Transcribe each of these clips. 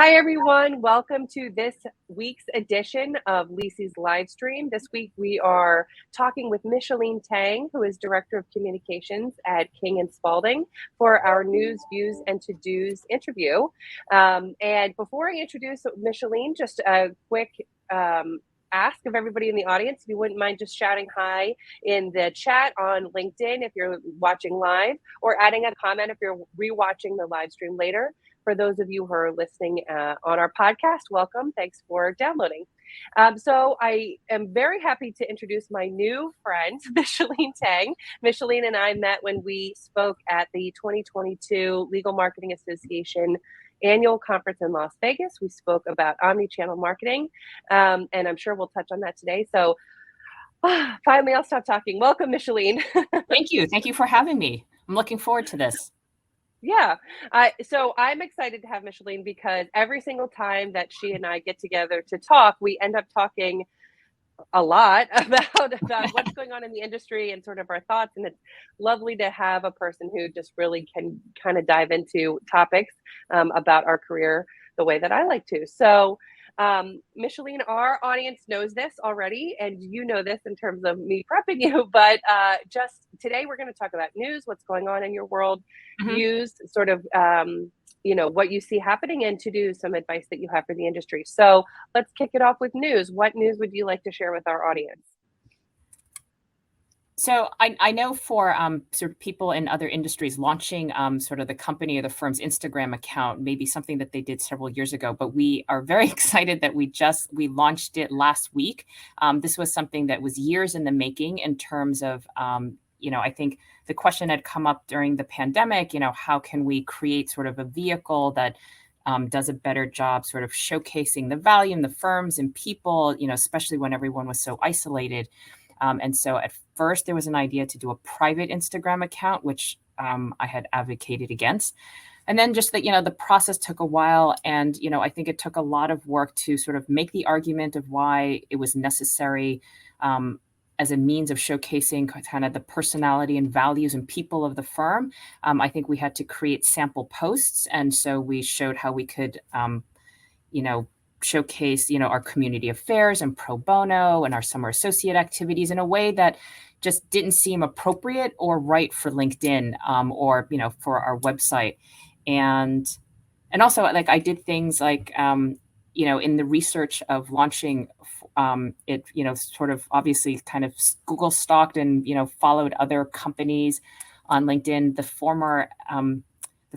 Hi, everyone. Welcome to this week's edition of Lisi's live stream. This week we are talking with Micheline Tang, who is Director of Communications at King Spalding, for our News, Views, and To-Dos interview. And before I introduce Micheline, just a quick ask of everybody in the audience, if you wouldn't mind just shouting hi in the chat on LinkedIn if you're watching live, or adding a comment if you're rewatching the live stream later. For those of you who are listening on our podcast, welcome. Thanks for downloading. So I am very happy to introduce my new friend, Micheline Tang. Micheline and I met when we spoke at the 2022 Legal Marketing Association annual conference in Las Vegas. We spoke about omnichannel marketing, and I'm sure we'll touch on that today. So finally, I'll stop talking. Welcome, Micheline. Thank you. Thank you for having me. I'm looking forward to this. Yeah. So I'm excited to have Micheline because every single time that she and I get together to talk, we end up talking a lot about what's going on in the industry and sort of our thoughts. And it's lovely to have a person who just really can kind of dive into topics about our career the way that I like to. So Micheline, our audience knows this already, and you know this in terms of me prepping you, but just today we're going to talk about news, what's going on in your world, views, sort of, what you see happening, and to do some advice that you have for the industry. So let's kick it off with news. What news would you like to share with our audience? So I know for sort of people in other industries, launching sort of the company or the firm's Instagram account may be something that they did several years ago, but we are very excited that we launched it last week. This was something that was years in the making in terms of, I think the question had come up during the pandemic, how can we create sort of a vehicle that does a better job sort of showcasing the value in the firms and people, especially when everyone was so isolated. And so at first there was an idea to do a private Instagram account, which I had advocated against. And then just that, the process took a while. And, I think it took a lot of work to sort of make the argument of why it was necessary as a means of showcasing kind of the personality and values and people of the firm. I think we had to create sample posts. And so we showed how we could, showcase, our community affairs and pro bono and our summer associate activities in a way that just didn't seem appropriate or right for LinkedIn or, for our website. And also, like, I did things like, in the research of launching it, sort of obviously kind of Google stalked and, followed other companies on LinkedIn. The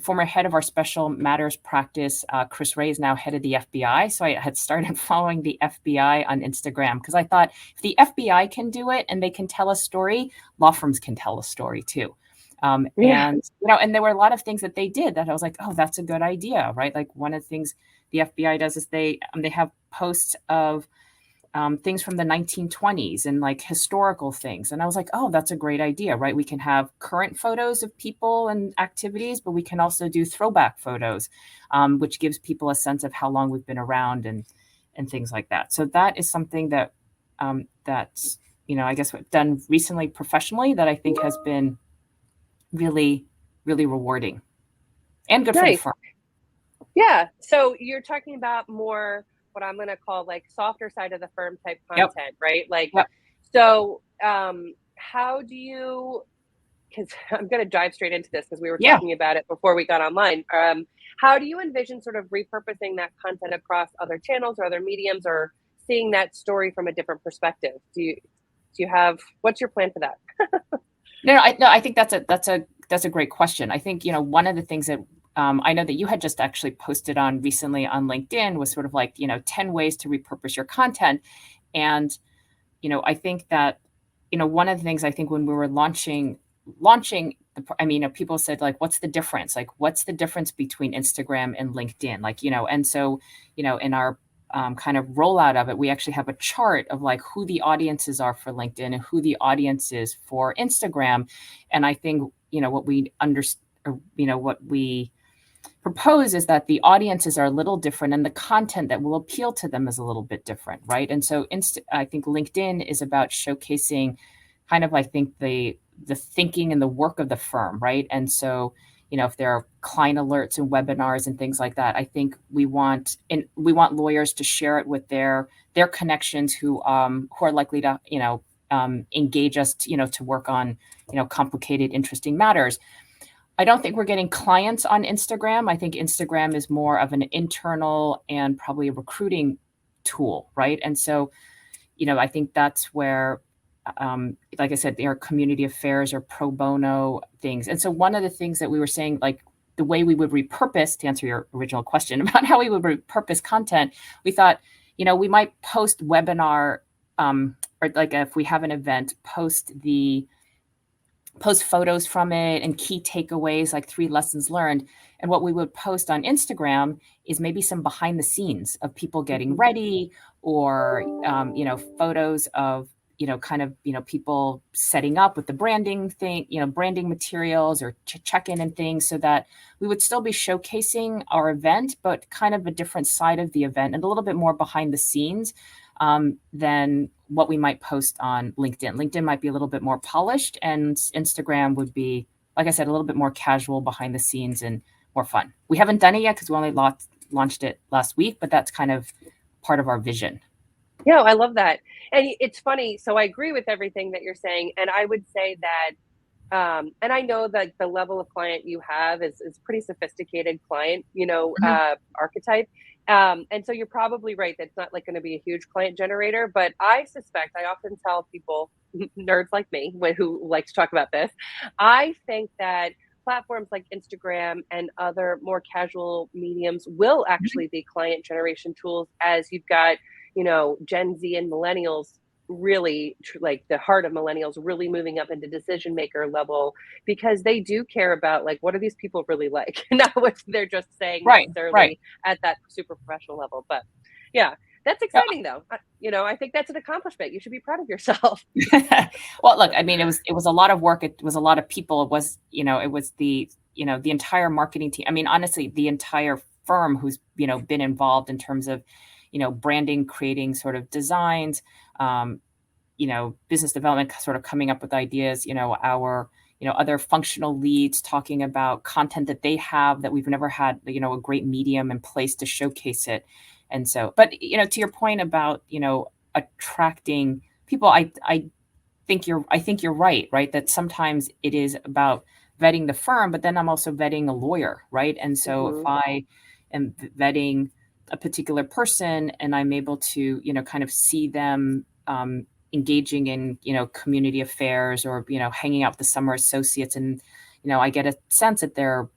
former head of our special matters practice, Chris Ray, is now head of the FBI. So I had started following the FBI on Instagram because I thought if the FBI can do it and they can tell a story, law firms can tell a story too. And there were a lot of things that they did that I was like, oh, that's a good idea, right? Like one of the things the FBI does is they have posts of things from the 1920s and like historical things. And I was like, oh, that's a great idea, right? We can have current photos of people and activities, but we can also do throwback photos, which gives people a sense of how long we've been around and things like that. So that is something that that's, I guess done recently professionally that I think has been really, really rewarding and good for the firm. Yeah. So you're talking about more what I'm going to call like softer side of the firm type content, right? Like, so how do you, because I'm going to dive straight into this because we were talking about it before we got online. How do you envision sort of repurposing that content across other channels or other mediums, or seeing that story from a different perspective? Do you have, what's your plan for that? No, I think that's a great question. I think, one of the things that I know that you had just actually posted on recently on LinkedIn was sort of like, 10 ways to repurpose your content. And, I think that, one of the things I think when we were launching, people said like, what's the difference? Like, what's the difference between Instagram and LinkedIn? Like, and so, in our kind of rollout of it, we actually have a chart of like who the audiences are for LinkedIn and who the audience is for Instagram. And I think, what we what we propose is that the audiences are a little different and the content that will appeal to them is a little bit different, right? And so I think LinkedIn is about showcasing kind of, I think, the thinking and the work of the firm, right? And so, if there are client alerts and webinars and things like that. I think we want lawyers to share it with their connections who are likely to, engage us, to work on, complicated, interesting matters. I don't think we're getting clients on Instagram. I think Instagram is more of an internal and probably a recruiting tool, right? And so, I think that's where, like I said, there are community affairs or pro bono things. And so one of the things that we were saying, like the way we would repurpose, to answer your original question about how we would repurpose content, we thought, we might post webinar, or like if we have an event, post photos from it and key takeaways, like 3 lessons learned. And what we would post on Instagram is maybe some behind the scenes of people getting ready, or, photos of, people setting up with the branding thing, branding materials or check-in and things, so that we would still be showcasing our event, but kind of a different side of the event and a little bit more behind the scenes than what we might post on LinkedIn. LinkedIn might be a little bit more polished, and Instagram would be, like I said, a little bit more casual, behind the scenes, and more fun. We haven't done it yet because we only launched it last week, but that's kind of part of our vision. Yeah, I love that. And it's funny. So I agree with everything that you're saying. And I would say that, and I know that the level of client you have is pretty sophisticated client, archetype. And so you're probably right. That's not like going to be a huge client generator, but I suspect, I often tell people, nerds like me, who like to talk about this, I think that platforms like Instagram and other more casual mediums will actually be client generation tools, as you've got, Gen Z and millennials really, like the heart of millennials really moving up into decision maker level, because they do care about, like, what are these people really like, not what they're just saying necessarily at that super professional level. But yeah, that's exciting though. I think that's an accomplishment. You should be proud of yourself. Well, look, I mean, it was a lot of work. It was a lot of people. It was, it was the entire marketing team. I mean, honestly, the entire firm who's, been involved in terms of, branding, creating sort of designs, business development, sort of coming up with ideas, our, other functional leads talking about content that they have that we've never had, a great medium and place to showcase it. And so, but, to your point about, attracting people, I think you're right, that sometimes it is about vetting the firm, but then I'm also vetting a lawyer, right? And so if I am vetting a particular person and I'm able to, kind of see them engaging in, community affairs, or, hanging out with the summer associates, and, I get a sense that they're,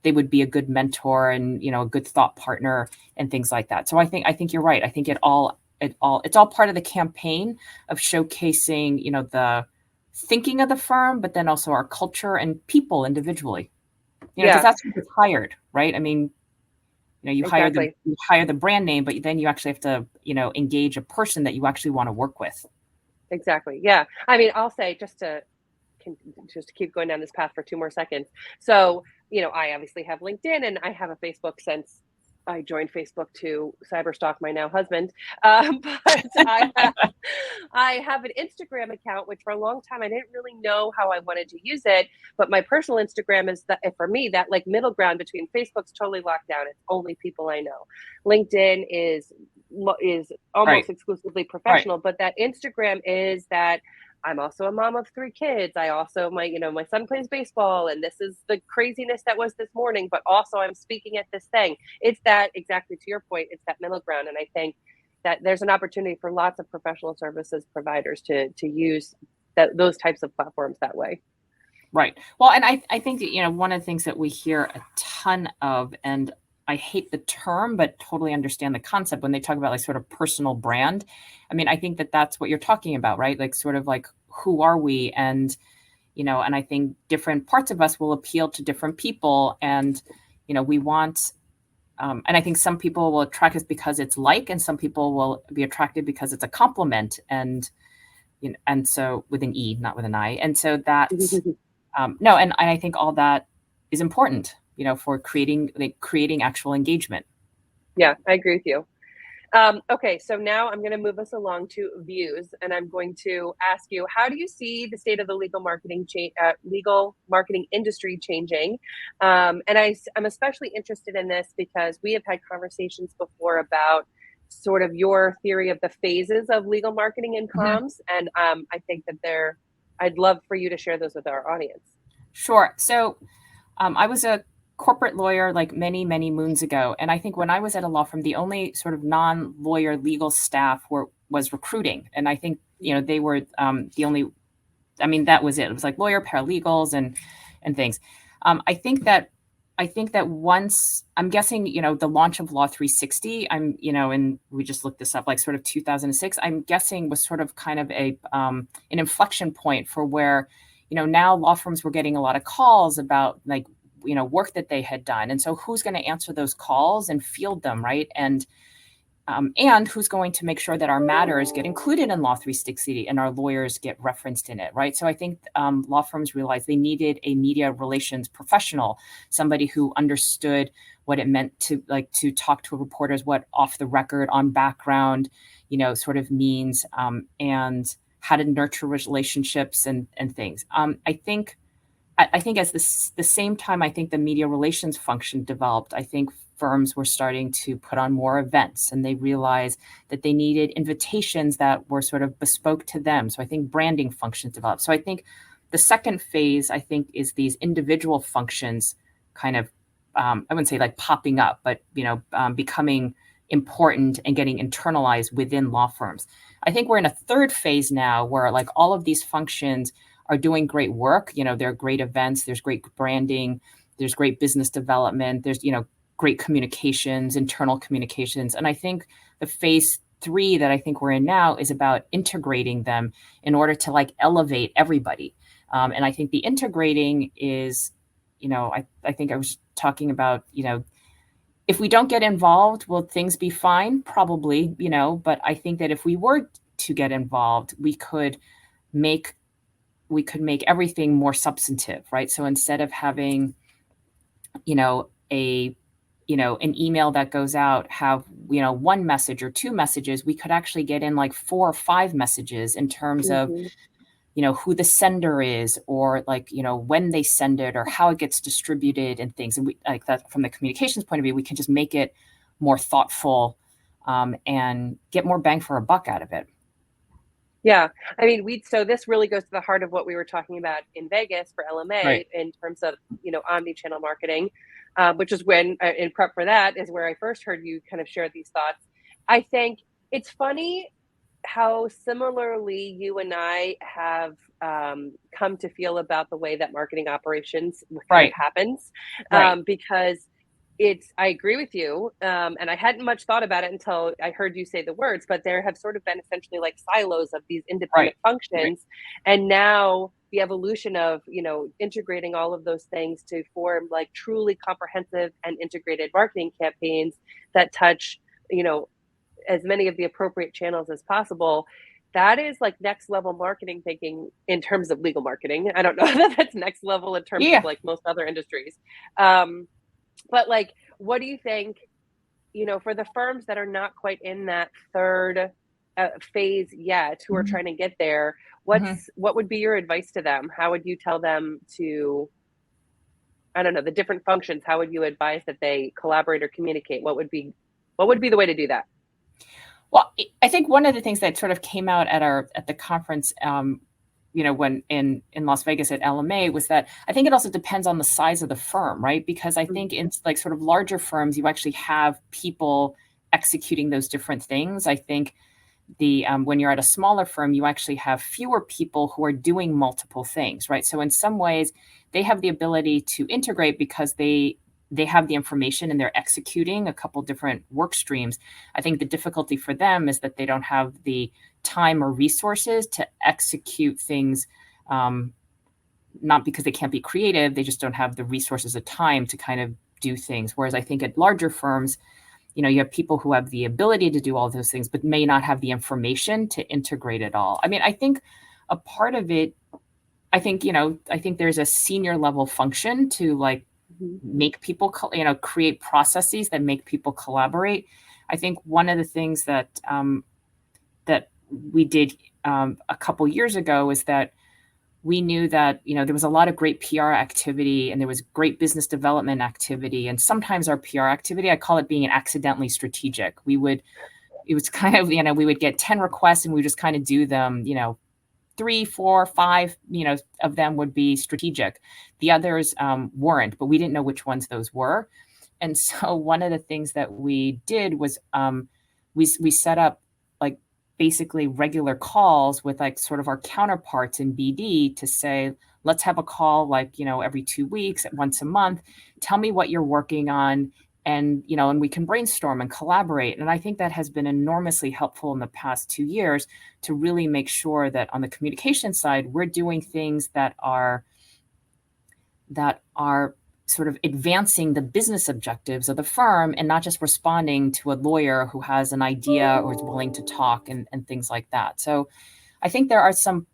they would be a good mentor and, a good thought partner and things like that. So I think you're right. I think it's all part of the campaign of showcasing, the thinking of the firm, but then also our culture and people individually, because that's who gets hired, right? I mean, you hire the brand name, but then you actually have to, engage a person that you actually want to work with. Exactly. Yeah. I mean, I'll say, just to keep going down this path for 2 more seconds. So, I obviously have LinkedIn, and I have a Facebook since I joined Facebook to cyberstalk my now husband. But I have an Instagram account, which for a long time I didn't really know how I wanted to use it. But my personal Instagram is for me, that like middle ground between Facebook's totally locked down. It's only people I know. LinkedIn is almost exclusively professional, but that Instagram is that I'm also a mom of 3 kids. I also, my son plays baseball, and this is the craziness that was this morning, but also I'm speaking at this thing. It's that, exactly to your point, it's that middle ground. And I think that there's an opportunity for lots of professional services providers to use those types of platforms that way. Right. Well, and I think that, one of the things that we hear a ton of, and I hate the term, but totally understand the concept when they talk about like sort of personal brand. I mean, I think that that's what you're talking about, right? Like sort of like, who are we? And, and I think different parts of us will appeal to different people. And, we want, and I think some people will attract us because it's like, and some people will be attracted because it's a compliment. And, and so with an E, not with an I. And so that's, no, and I think all that is important, for creating actual engagement. Yeah, I agree with you. Okay, so now I'm going to move us along to views, and I'm going to ask you, how do you see the state of the legal marketing industry changing? And I'm especially interested in this because we have had conversations before about sort of your theory of the phases of legal marketing and comms, and I think that I'd love for you to share those with our audience. Sure. So I was a corporate lawyer like many, many moons ago. And I think when I was at a law firm, the only sort of non-lawyer legal staff was recruiting. And I think, they were the only, that was it. It was like lawyer, paralegals and things. I think that once, I'm guessing, the launch of Law 360, and we just looked this up, like sort of 2006, I'm guessing was sort of kind of an inflection point for where, now law firms were getting a lot of calls about like, work that they had done. And so who's going to answer those calls and field them, right? And who's going to make sure that our matters get included in Law 360 and our lawyers get referenced in it, right? So I think law firms realized they needed a media relations professional, somebody who understood what it meant to talk to reporters, what off the record, on background, sort of means, and how to nurture relationships and things. I think at the same time, I think the media relations function developed. I think firms were starting to put on more events, and they realized that they needed invitations that were sort of bespoke to them. So I think branding functions developed. So I think the second phase, I think, is these individual functions kind of, I wouldn't say like popping up, but, becoming important and getting internalized within law firms. I think we're in a third phase now where like all of these functions are doing great work. There are great events, there's great branding, there's great business development, there's, great communications, internal communications. And I think the phase 3 that I think we're in now is about integrating them in order to like elevate everybody. And I think the integrating is, I think I was talking about, if we don't get involved, will things be fine? Probably, but I think that if we were to get involved, we could make everything more substantive, right? So instead of having, an email that goes out, have, one message or 2 messages, we could actually get in like 4 or 5 messages in terms of, who the sender is, or like, when they send it or how it gets distributed and things. And we like that from the communications point of view, we can just make it more thoughtful, and get more bang for our buck out of it. Yeah, I mean, so this really goes to the heart of what we were talking about in Vegas for LMA, Right. in terms of, omnichannel marketing, which is when, in prep for that, is where I first heard you kind of share these thoughts. I think it's funny how similarly you and I have come to feel about the way that marketing operations kind Right. of happens, Right. because I agree with you. And I hadn't much thought about it until I heard you say the words, but there have sort of been essentially like silos of these independent Right. functions. And now the evolution of, integrating all of those things to form like truly comprehensive and integrated marketing campaigns that touch, as many of the appropriate channels as possible. That is like next level marketing thinking in terms of legal marketing. I don't know that that's next level in terms of Yeah. like most other industries. But like, what do you think, for the firms that are not quite in that third phase yet, who are trying to get there, what would be your advice to them? How would you tell them to, I don't know, the different functions? How would you advise that they collaborate or communicate? What would be the way to do that? Well, I think one of the things that sort of came out at the conference, when in Las Vegas at LMA, was that I think it also depends on the size of the firm, right? Because I think in like sort of larger firms, you actually have people executing those different things. I think when you're at a smaller firm, you actually have fewer people who are doing multiple things, right? So in some ways, they have the ability to integrate because they have the information and they're executing a couple different work streams. I think the difficulty for them is that they don't have the time or resources to execute things, not because they can't be creative, they just don't have the resources or time to kind of do things. Whereas I think at larger firms, you have people who have the ability to do all those things, but may not have the information to integrate it all. I mean, I think a part of it, I think there's a senior level function to like make people, create processes that make people collaborate. I think one of the things that that we did a couple years ago is that we knew that, there was a lot of great PR activity and there was great business development activity. And sometimes our PR activity, I call it being accidentally strategic. It was kind of, we would get 10 requests and we just kind of do them, 3, 4, 5, of them would be strategic. The others weren't, but we didn't know which ones those were. And so one of the things that we did was we set up like basically regular calls with like sort of our counterparts in BD to say, let's have a call like, every 2 weeks, once a month. Tell me what you're working on. And, and we can brainstorm and collaborate. And I think that has been enormously helpful in the past 2 years to really make sure that on the communication side, we're doing things that are sort of advancing the business objectives of the firm and not just responding to a lawyer who has an idea or is willing to talk and things like that. So I think there are some,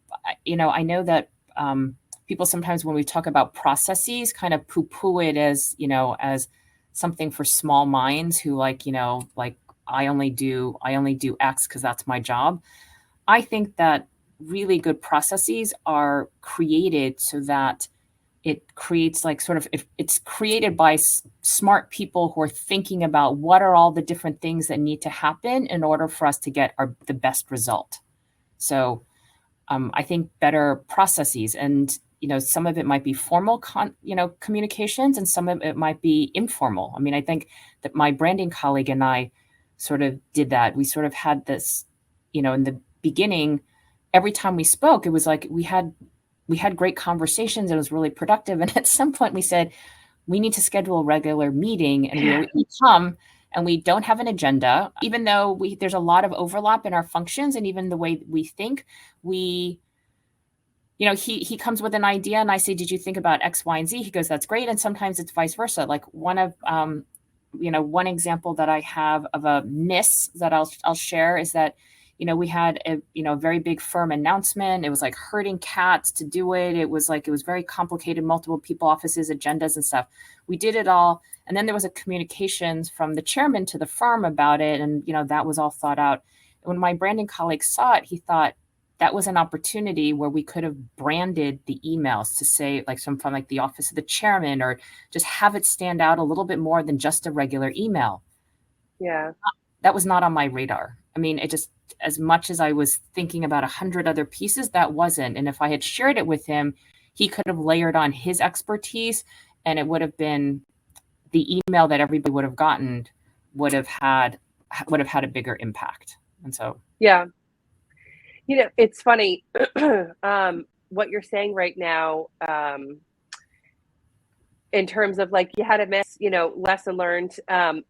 I know that people sometimes when we talk about processes kind of poo-poo it as, as something for small minds who like I only do X because that's my job. I think that really good processes are created so that it creates like sort of it's created by smart people who are thinking about what are all the different things that need to happen in order for us to get the best result. So I think better processes and some of it might be formal, communications, and some of it might be informal. I mean, I think that my branding colleague and I sort of did that. We sort of had this, in the beginning, every time we spoke, it was like we had great conversations. It was really productive. And at some point we said, we need to schedule a regular meeting, and we come and we don't have an agenda, even though there's a lot of overlap in our functions and even the way we think. He comes with an idea and I say, did you think about X, Y, and Z? He goes, that's great. And sometimes it's vice versa. Like one example that I have of a miss that I'll share is that, we had a very big firm announcement. It was like herding cats to do it. It was very complicated, multiple people, offices, agendas and stuff. We did it all. And then there was a communications from the chairman to the firm about it. And, that was all thought out. When my branding colleague saw it, he thought, that was an opportunity where we could have branded the emails to say like from like the office of the chairman, or just have it stand out a little bit more than just a regular email. Yeah. That was not on my radar. I mean, it just, as much as I was thinking about 100 other pieces, that wasn't. And if I had shared it with him, he could have layered on his expertise, and it would have been the email that everybody would have gotten would have had a bigger impact. And so, yeah. It's funny what you're saying right now, in terms of like you had a miss, lesson learned.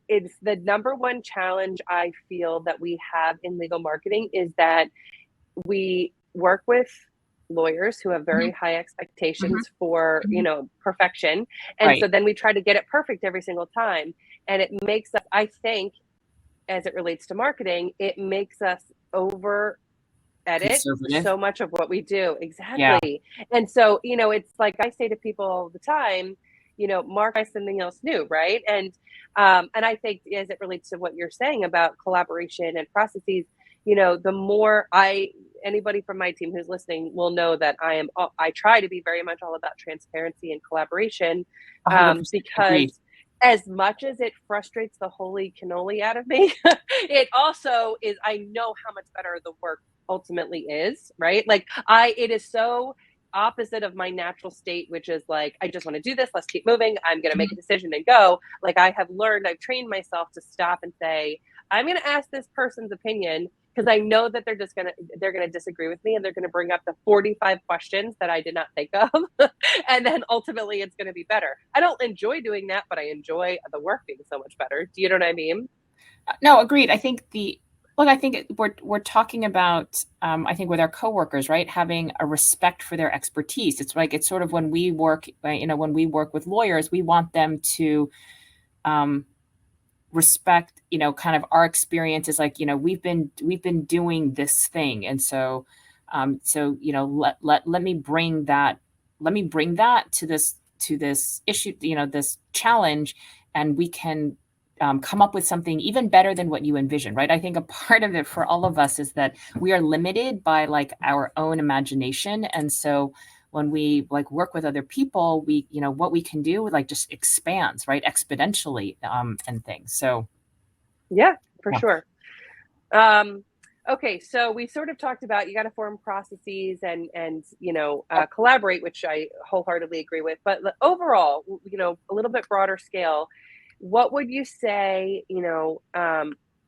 It's the number one challenge I feel that we have in legal marketing is that we work with lawyers who have very high expectations for, perfection. And right. So then we try to get it perfect every single time. And it makes us, I think, as it relates to marketing, it makes us over edit so much of what we do. Exactly. Yeah. And so, it's like I say to people all the time, Mark, try something else new, right? And I think as it relates to what you're saying about collaboration and processes, the more anybody from my team who's listening will know that I try to be very much all about transparency and collaboration, because agreed. As much as it frustrates the holy cannoli out of me, it also is, I know how much better the work ultimately is, right? Like it is so opposite of my natural state, which is like, I just want to do this. Let's keep moving. I'm going to make a decision and go. Like I've trained myself to stop and say, I'm going to ask this person's opinion because I know that they're going to disagree with me, and they're going to bring up the 45 questions that I did not think of. And then ultimately it's going to be better. I don't enjoy doing that, but I enjoy the work being so much better. Do you know what I mean? No, agreed. I think we're talking about, I think with our coworkers, right? Having a respect for their expertise. It's like, it's sort of when we work, when we work with lawyers, we want them to respect, kind of our experiences. Like, we've been doing this thing. And so, let me bring that to this issue, this challenge, and we can come up with something even better than what you envision, right? I think a part of it for all of us is that we are limited by like our own imagination. And so when we like work with other people, we, what we can do like just expands, right? Exponentially, and things. So yeah, for yeah. sure. Okay, so we sort of talked about you got to form processes and collaborate, which I wholeheartedly agree with. But overall, a little bit broader scale, what would you say?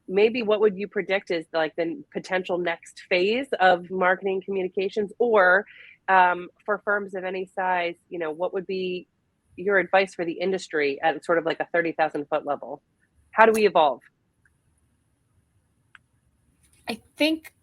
Maybe what would you predict is like the potential next phase of marketing communications, or for firms of any size, what would be your advice for the industry at sort of like a 30,000-foot level? How do we evolve? I think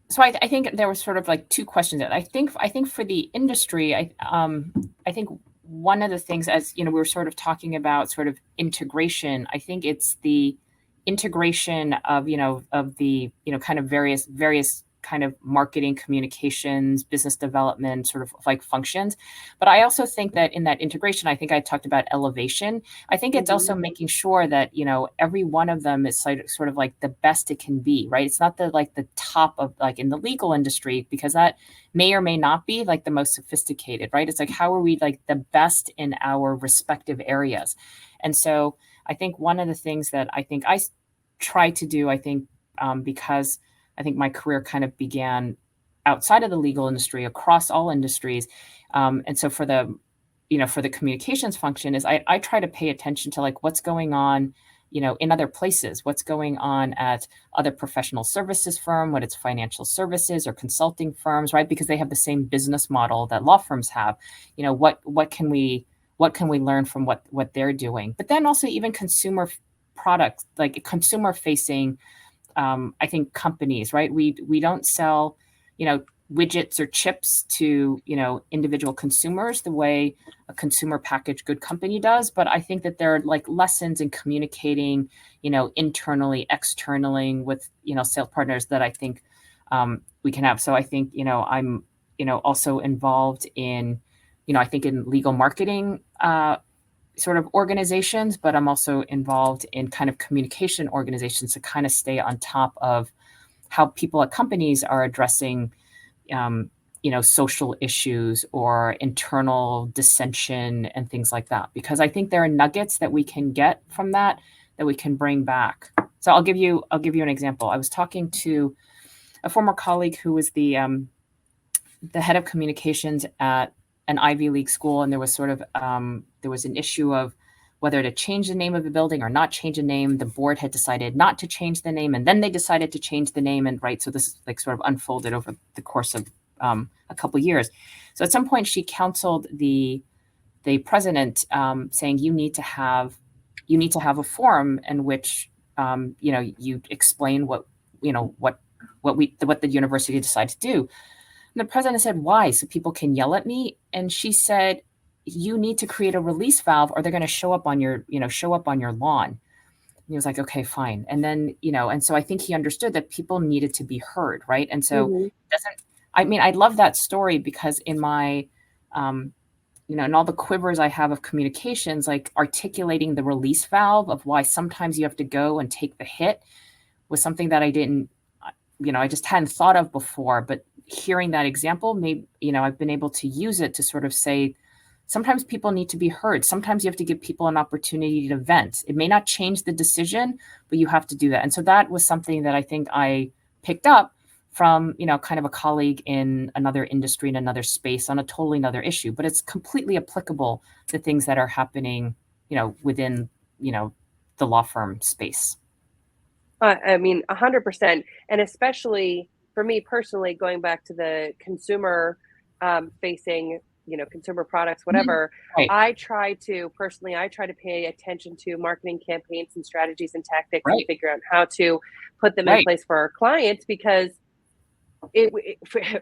so. I think there was sort of like two questions. I think for the industry, I think one of the things, as we were sort of talking about sort of integration. I think it's the integration of the kind of various kind of marketing, communications, business development sort of like functions. But I also think that in that integration, I think I talked about elevation. I think it's also making sure that every one of them is sort of like the best it can be, right? It's not the top of like in the legal industry, because that may or may not be like the most sophisticated, right? It's like, how are we like the best in our respective areas? And so I think one of the things that I think I try to do, because I think my career kind of began outside of the legal industry, across all industries. And so for the communications function is I try to pay attention to like what's going on, in other places, what's going on at other professional services firm, what it's financial services or consulting firms, right? Because they have the same business model that law firms have. What can we learn from what they're doing? But then also even consumer products, like consumer facing, I think companies, right? We don't sell, widgets or chips to, individual consumers the way a consumer packaged good company does. But I think that there are like lessons in communicating, internally, externally with, sales partners that I think we can have. So I think, I'm, also involved in, I think in legal marketing, sort of organizations, but I'm also involved in kind of communication organizations to kind of stay on top of how people at companies are addressing, social issues or internal dissension and things like that. Because I think there are nuggets that we can get from that we can bring back. So I'll give you an example. I was talking to a former colleague who was the head of communications at an Ivy League school, and there was sort of there was an issue of whether to change the name of the building or not change the name. The board had decided not to change the name, and then they decided to change the name. And right, so this is like sort of unfolded over the course of a couple of years. So at some point, she counseled the president, saying, "You need to have a forum in which you explain what the university decides to do." And the president said, "Why? So people can yell at me?" And she said, "You need to create a release valve, or they're going to show up on your lawn." And he was like, "Okay, fine." And then, and so I think he understood that people needed to be heard, right? And so I love that story, because in my, in all the quivers I have of communications, like articulating the release valve of why sometimes you have to go and take the hit was something that I just hadn't thought of before. But hearing that example, maybe, I've been able to use it to sort of say, sometimes people need to be heard. Sometimes you have to give people an opportunity to vent. It may not change the decision, but you have to do that. And so that was something that I think I picked up from, kind of a colleague in another industry, in another space, on a totally another issue. But it's completely applicable to things that are happening, within, the law firm space. 100%. And especially for me personally, going back to the consumer facing, consumer products, whatever, Right. I try to pay attention to marketing campaigns and strategies and tactics and figure out how to put them in place for our clients, because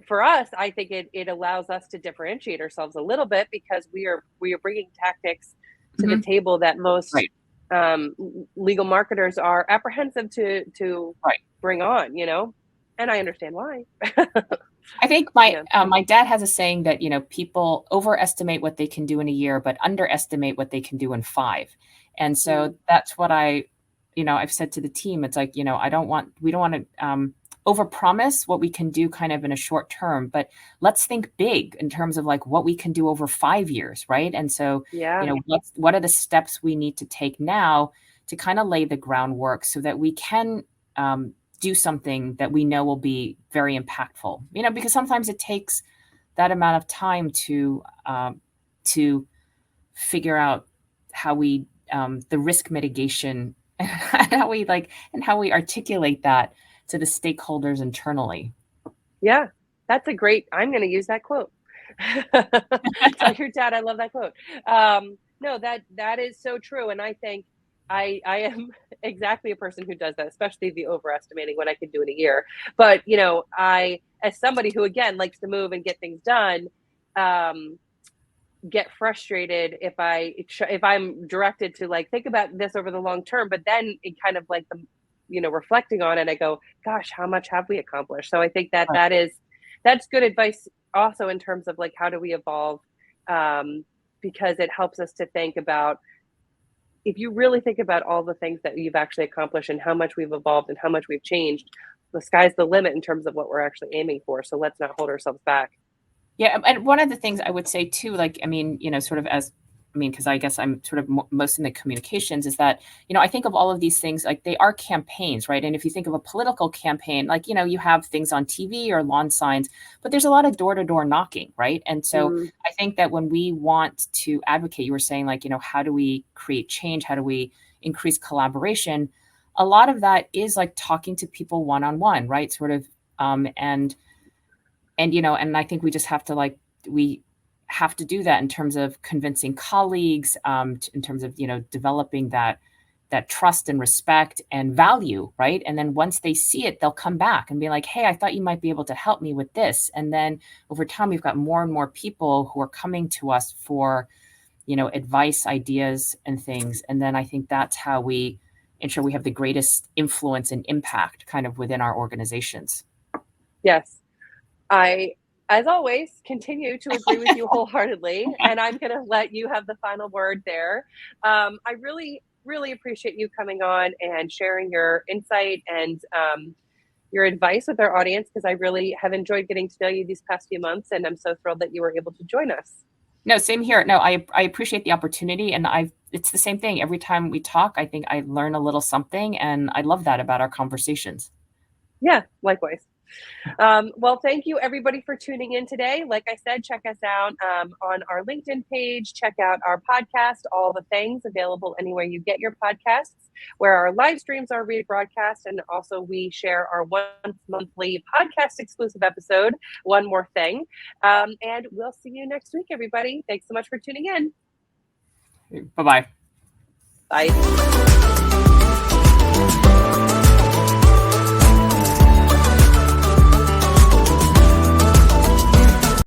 for us, I think it allows us to differentiate ourselves a little bit, because we are bringing tactics to the table that most legal marketers are apprehensive to bring on, and I understand why. I think my dad has a saying that, people overestimate what they can do in a year, but underestimate what they can do in 5. And so that's what I I've said to the team, it's like, we don't want to overpromise what we can do kind of in a short term, but let's think big in terms of like what we can do over 5 years, right? And so, Yeah. What are the steps we need to take now to kind of lay the groundwork so that we can do something that we know will be very impactful, because sometimes it takes that amount of time to figure out how we the risk mitigation and how we articulate that to the stakeholders internally. Yeah, that's a great, I'm going to use that quote. Tell your dad I love that quote. No, that is so true. And I think I am exactly a person who does that, especially the overestimating what I can do in a year. But, I, as somebody who, again, likes to move and get things done, get frustrated if I'm directed to like think about this over the long term, but then it kind of like reflecting on it, I go, gosh, how much have we accomplished? So I think that's good advice also in terms of like how do we evolve, because it helps us to think about, if you really think about all the things that you've actually accomplished and how much we've evolved and how much we've changed, the sky's the limit in terms of what we're actually aiming for. So let's not hold ourselves back. Yeah, and one of the things I would say too, like, sort of because I guess I'm sort of most in the communications, is that, I think of all of these things, like they are campaigns, right? And if you think of a political campaign, like, you have things on TV or lawn signs, but there's a lot of door-to-door knocking, right? And so I think that when we want to advocate, you were saying like, how do we create change? How do we increase collaboration? A lot of that is like talking to people one-on-one, right? Sort of, and I think we just have to we have to do that in terms of convincing colleagues, in terms of, developing that trust and respect and value, right? And then once they see it, they'll come back and be like, hey, I thought you might be able to help me with this. And then over time, we've got more and more people who are coming to us for, advice, ideas, and things. And then I think that's how we ensure we have the greatest influence and impact kind of within our organizations. Yes. I, as always, continue to agree with you wholeheartedly, and I'm going to let you have the final word there. I really, really appreciate you coming on and sharing your insight and your advice with our audience, because I really have enjoyed getting to know you these past few months, and I'm so thrilled that you were able to join us. No, same here. No, I appreciate the opportunity, and it's the same thing. Every time we talk, I think I learn a little something, and I love that about our conversations. Yeah, likewise. Well, thank you everybody for tuning in today. Like I said, check us out on our LinkedIn page, check out our podcast, all the things available anywhere you get your podcasts, where our live streams are rebroadcast. And also we share our once monthly podcast exclusive episode, One More Thing. And we'll see you next week, everybody. Thanks so much for tuning in. Bye-bye. Bye.